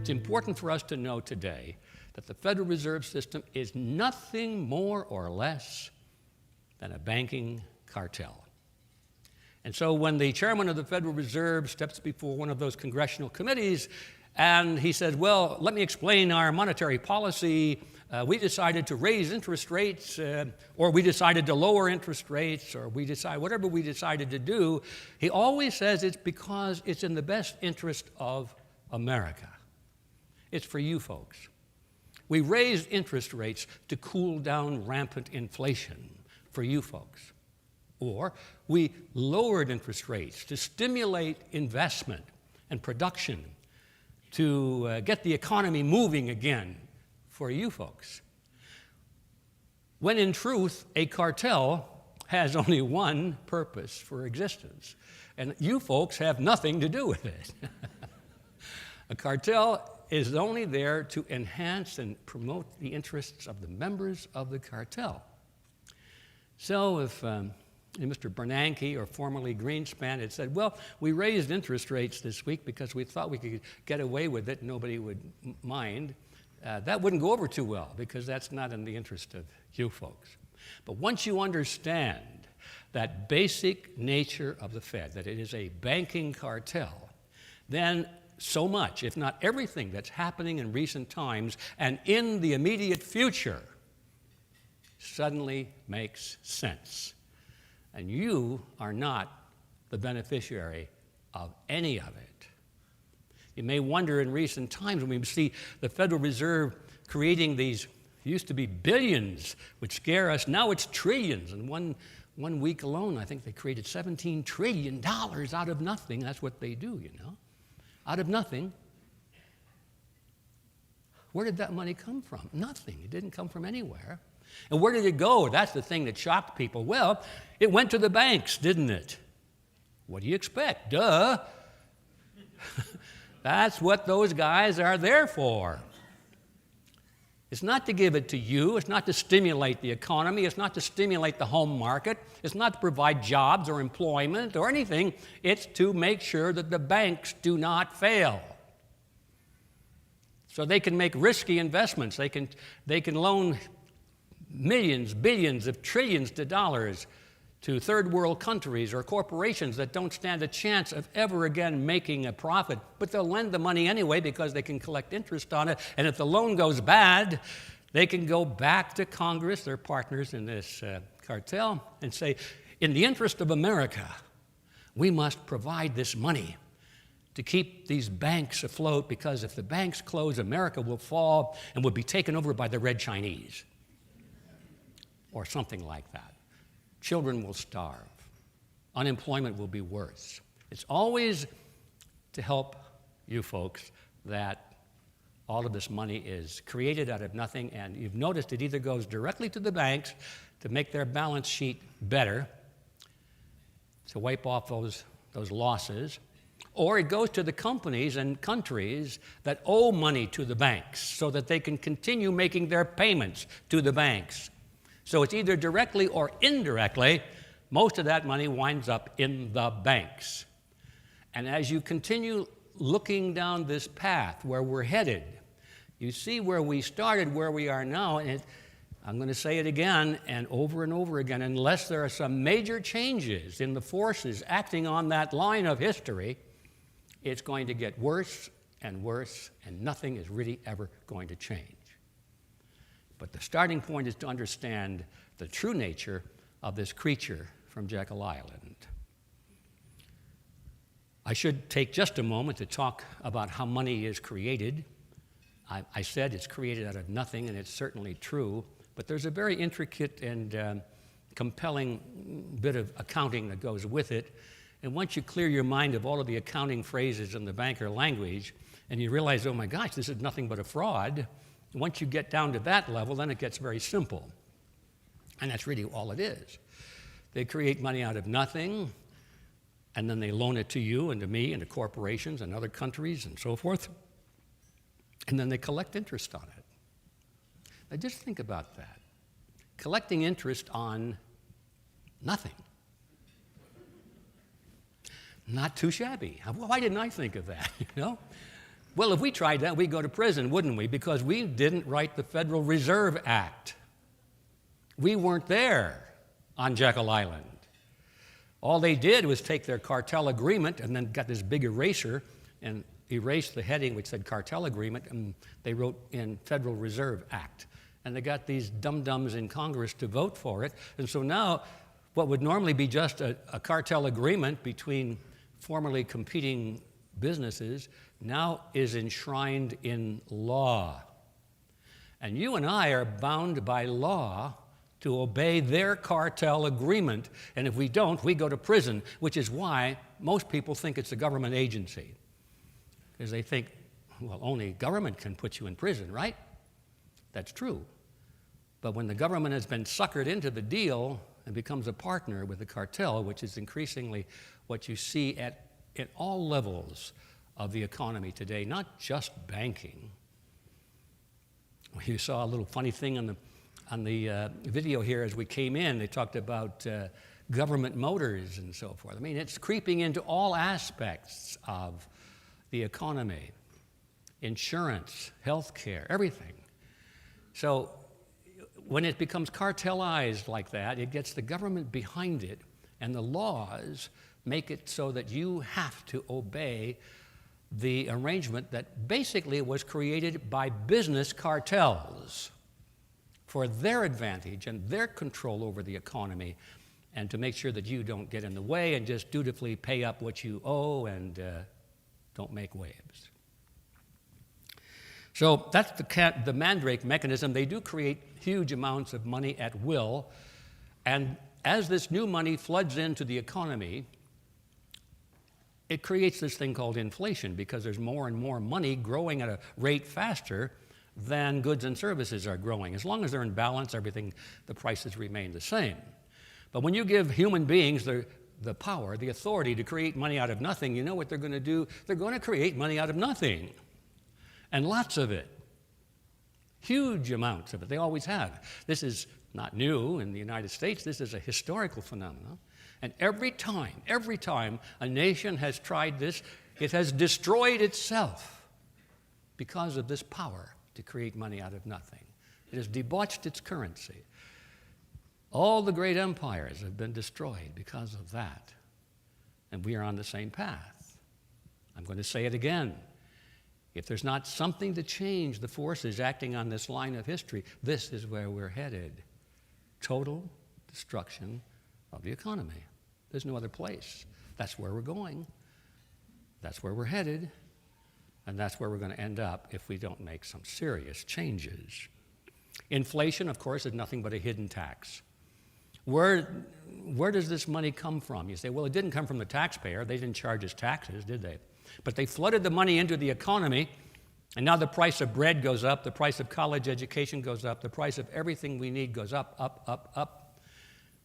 It's important for us to know today that the Federal Reserve System is nothing more or less than a banking cartel. And so when the chairman of the Federal Reserve steps before one of those congressional committees and he says, well, let me explain our monetary policy. We decided to raise interest rates, or we decided to lower interest rates, or whatever we decided to do. He always says it's because it's in the best interest of America. It's for you folks. We raised interest rates to cool down rampant inflation for you folks. Or we lowered interest rates to stimulate investment and production, to get the economy moving again for you folks. When in truth, a cartel has only one purpose for existence, and you folks have nothing to do with it. A cartel is only there to enhance and promote the interests of the members of the cartel. So if Mr. Bernanke, or formerly Greenspan, had said, well, we raised interest rates this week because we thought we could get away with it, nobody would mind, that wouldn't go over too well, because that's not in the interest of you folks. But once you understand that basic nature of the Fed, that it is a banking cartel, then so much, if not everything, that's happening in recent times and in the immediate future suddenly makes sense. And you are not the beneficiary of any of it. You may wonder in recent times when we see the Federal Reserve creating these, used to be billions, which scare us, now it's trillions. And one week alone, I think they created $17 trillion out of nothing. That's what they do, you know. Out of nothing. Where did that money come from? Nothing. It didn't come from anywhere. And where did it go? That's the thing that shocked people. Well, it went to the banks, didn't it? What do you expect? Duh. That's what those guys are there for. It's not to give it to you. It's not to stimulate the economy. It's not to stimulate the home market. It's not to provide jobs or employment or anything. It's to make sure that the banks do not fail. So they can make risky investments. They can loan millions, billions of trillions of dollars to third world countries or corporations that don't stand a chance of ever again making a profit. But they'll lend the money anyway because they can collect interest on it. And if the loan goes bad, they can go back to Congress, their partners in this cartel, and say, in the interest of America, we must provide this money to keep these banks afloat, because if the banks close, America will fall and will be taken over by the Red Chinese, or something like that. Children will starve. Unemployment will be worse. It's always to help you folks that all of this money is created out of nothing, and you've noticed it either goes directly to the banks to make their balance sheet better, to wipe off those losses, or it goes to the companies and countries that owe money to the banks so that they can continue making their payments to the banks. So it's either directly or indirectly, most of that money winds up in the banks. And as you continue looking down this path where we're headed, you see where we started, where we are now, and I'm going to say it again and over again, unless there are some major changes in the forces acting on that line of history, it's going to get worse, and nothing is really ever going to change. But the starting point is to understand the true nature of this creature from Jekyll Island. I should take just a moment to talk about how money is created. I said it's created out of nothing, and it's certainly true, but there's a very intricate and compelling bit of accounting that goes with it. And once you clear your mind of all of the accounting phrases in the banker language, and you realize, oh my gosh, this is nothing but a fraud, once you get down to that level, then it gets very simple. And that's really all it is. They create money out of nothing, and then they loan it to you and to me and to corporations and other countries and so forth. And then they collect interest on it. Now just think about that. Collecting interest on nothing. Not too shabby. Why didn't I think of that, you know? Well, if we tried that, we'd go to prison, wouldn't we? Because we didn't write the Federal Reserve Act. We weren't there on Jekyll Island. All they did was take their cartel agreement and then got this big eraser and erased the heading which said cartel agreement, and they wrote in Federal Reserve Act. And they got these dum-dums in Congress to vote for it. And so now what would normally be just a cartel agreement between formerly competing businesses now is enshrined in law. And you and I are bound by law to obey their cartel agreement. And if we don't, we go to prison, which is why most people think it's a government agency. Because they think, well, only government can put you in prison, right? That's true. But when the government has been suckered into the deal and becomes a partner with the cartel, which is increasingly what you see at all levels of the economy today, not just banking. You saw a little funny thing on the video here as we came in. They talked about government motors and so forth. I mean, it's creeping into all aspects of the economy, insurance, healthcare, everything. So when it becomes cartelized like that, it gets the government behind it, and the laws make it so that you have to obey the arrangement that basically was created by business cartels for their advantage and their control over the economy, and to make sure that you don't get in the way and just dutifully pay up what you owe and don't make waves. So that's the Mandrake mechanism. They do create huge amounts of money at will, and as this new money floods into the economy, it creates this thing called inflation, because there's more and more money growing at a rate faster than goods and services are growing. As long as they're in balance, the prices remain the same. But when you give human beings the power, the authority to create money out of nothing, you know what they're going to do? They're going to create money out of nothing. And lots of it. Huge amounts of it. They always have. This is not new in the United States. This is a historical phenomenon. And every time a nation has tried this, it has destroyed itself because of this power to create money out of nothing. It has debauched its currency. All the great empires have been destroyed because of that. And we are on the same path. I'm going to say it again. If there's not something to change the forces acting on this line of history, this is where we're headed. Total destruction of the economy. There's no other place. That's where we're going. That's where we're headed. And that's where we're going to end up if we don't make some serious changes. Inflation, of course, is nothing but a hidden tax. Where does this money come from? You say, well, it didn't come from the taxpayer. They didn't charge us taxes, did they? But they flooded the money into the economy, and now the price of bread goes up, the price of college education goes up, the price of everything we need goes up, up, up, up.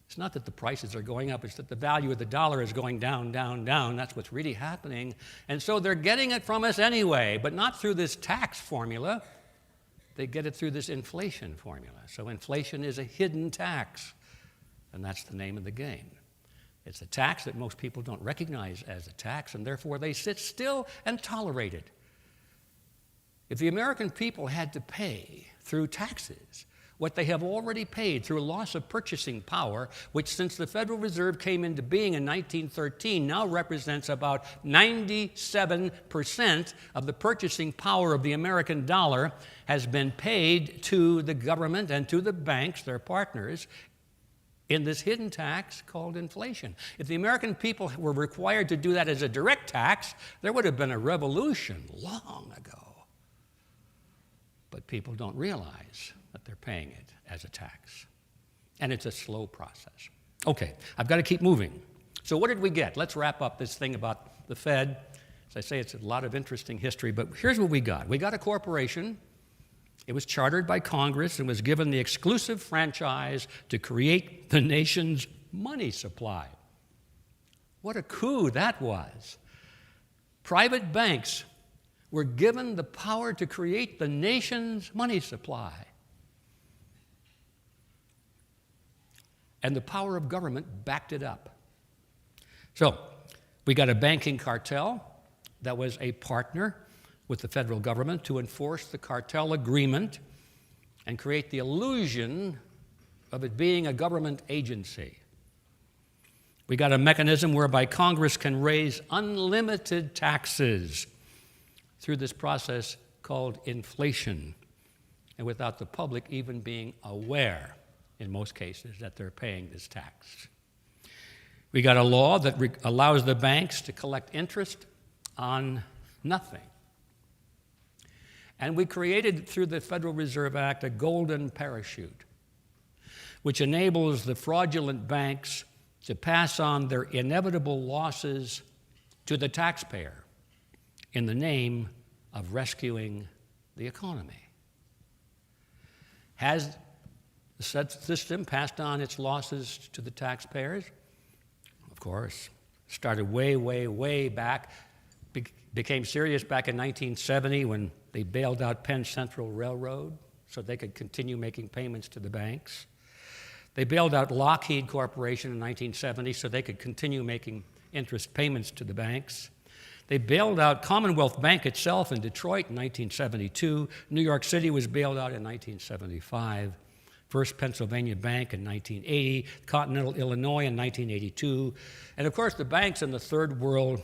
It's not that the prices are going up, it's that the value of the dollar is going down, down, down. That's what's really happening. And so they're getting it from us anyway, but not through this tax formula. They get it through this inflation formula. So inflation is a hidden tax, and that's the name of the game. It's a tax that most people don't recognize as a tax, and therefore they sit still and tolerate it. If the American people had to pay through taxes what they have already paid through a loss of purchasing power, which since the Federal Reserve came into being in 1913 now represents about 97% of the purchasing power of the American dollar, has been paid to the government and to the banks, their partners, in this hidden tax called inflation. If the American people were required to do that as a direct tax, there would have been a revolution long ago. But people don't realize that they're paying it as a tax. And it's a slow process. Okay, I've got to keep moving. So what did we get? Let's wrap up this thing about the Fed. As I say, it's a lot of interesting history, but here's what we got. We got a corporation. It was chartered by Congress and was given the exclusive franchise to create the nation's money supply. What a coup that was. Private banks were given the power to create the nation's money supply. And the power of government backed it up. So we got a banking cartel that was a partner with the federal government to enforce the cartel agreement and create the illusion of it being a government agency. We got a mechanism whereby Congress can raise unlimited taxes through this process called inflation, and without the public even being aware, in most cases, that they're paying this tax. We got a law that allows the banks to collect interest on nothing. And we created, through the Federal Reserve Act, a golden parachute, which enables the fraudulent banks to pass on their inevitable losses to the taxpayer in the name of rescuing the economy. Has the system passed on its losses to the taxpayers? Of course. Started way, way, way back. Became serious back in 1970 when they bailed out Penn Central Railroad so they could continue making payments to the banks. They bailed out Lockheed Corporation in 1970 so they could continue making interest payments to the banks. They bailed out Commonwealth Bank itself in Detroit in 1972. New York City was bailed out in 1975. First Pennsylvania Bank in 1980, Continental Illinois in 1982. And of course, the banks in the third world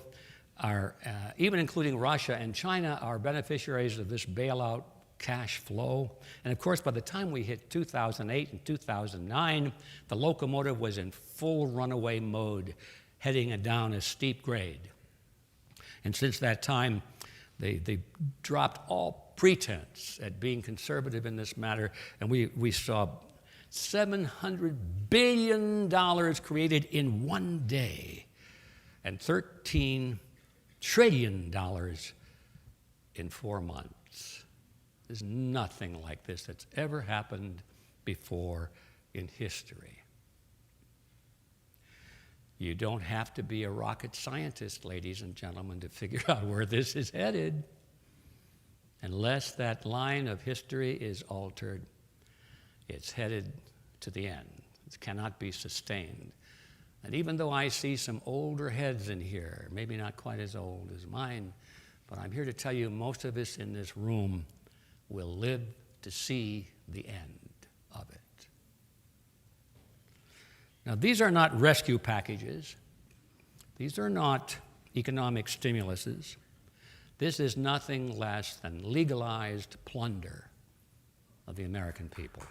are, even including Russia and China, are beneficiaries of this bailout cash flow. And of course, by the time we hit 2008 and 2009, the locomotive was in full runaway mode, heading down a steep grade. And since that time, they dropped all pretense at being conservative in this matter, and we saw $700 billion created in one day and $13 trillion in 4 months. There's nothing like this that's ever happened before in history. You don't have to be a rocket scientist, ladies and gentlemen, to figure out where this is headed. Unless that line of history is altered, it's headed to the end. It cannot be sustained. And even though I see some older heads in here, maybe not quite as old as mine, but I'm here to tell you most of us in this room will live to see the end of it. Now, these are not rescue packages. These are not economic stimuluses. This is nothing less than legalized plunder of the American people.